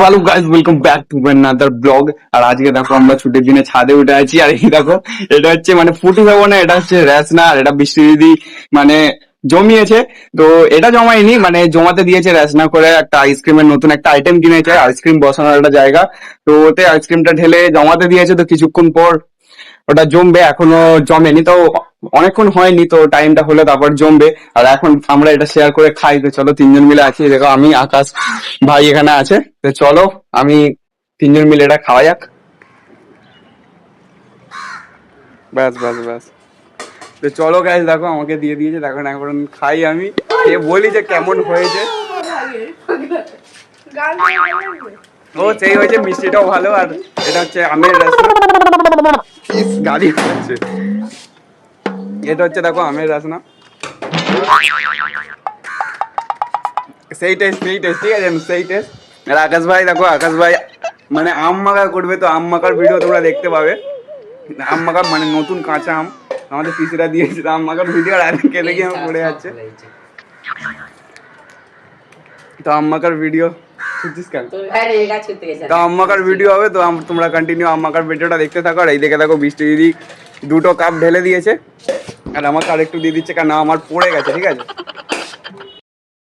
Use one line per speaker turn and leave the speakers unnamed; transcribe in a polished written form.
Hello guys, welcome back to another blog. আর আজকে দেখো আমরা ছুটির দিনে ছাদে উঠে আছি। আর এই দেখো, এটা হচ্ছে মানে ফুটি যাবো না, এটা হচ্ছে রেসনা। আর এটা বৃষ্টি দিদি মানে জমিয়েছে। তো এটা জমায়নি, মানে জমাতে দিয়েছে রেসনা করে। একটা আইসক্রিমের নতুন একটা আইটেম কিনেছে, আইসক্রিম বসানোর একটা জায়গা। তো ওতে আইসক্রিমটা ঢেলে জমাতে দিয়েছে। তো কিছুক্ষণ পর ওটা জমবে, এখনো জমেনি তো, অনেকক্ষণ হয়নি তো, টাইমটা হলে তারপর জমবে। আর এখন আমরা এটা শেয়ার করে খাই। তো চলো, তিনজন মিলে আছি, দেখো আমি, আকাশ ভাই এখানে আছে। তো চলো আমি তিনজন মিলে এটা খাওয়া যাক। ব্যাস ব্যাস ব্যাস। তো চলো গাইস, দেখো আমাকে দিয়ে দিয়েছে, দেখো না, এখন খাই আমি, খেয়ে বলি যে কেমন হয়েছে। ও সেই হয়েছে, মিষ্টিটাও ভালো। আর এটা হচ্ছে আমের রাসনা। গাড়ি হচ্ছে, এটা হচ্ছে দেখো আমের রাসনা। সেই টেস্ট, সেই টেস্ট, ঠিক আছে, সেই টেস্ট। আর আকাশ ভাই দেখো, আকাশ ভাই মানে আম মাখা করবে। তো আম মাখার ভিডিও তোমরা দেখতে পাবে। আম মাখা মানে নতুন কাঁচা আম আমাদের পিসিরা দিয়েছে, আম মাখার ভিডিও। আর খেলে গিয়ে আমার পড়ে যাচ্ছে। তো আম মাখার ভিডিও তো আম মাখার ভিডিও হবে। তো তোমরা কন্টিনিউ আম মাখার ভিডিওটা দেখতে থাকো। আর এই দেখে দেখো, বৃষ্টি দিদি 2টো কাপ ঢেলে দিয়েছে। আর আমাকে আর একটু দিয়ে দিচ্ছে, কারণ আমার পড়ে গেছে, ঠিক আছে।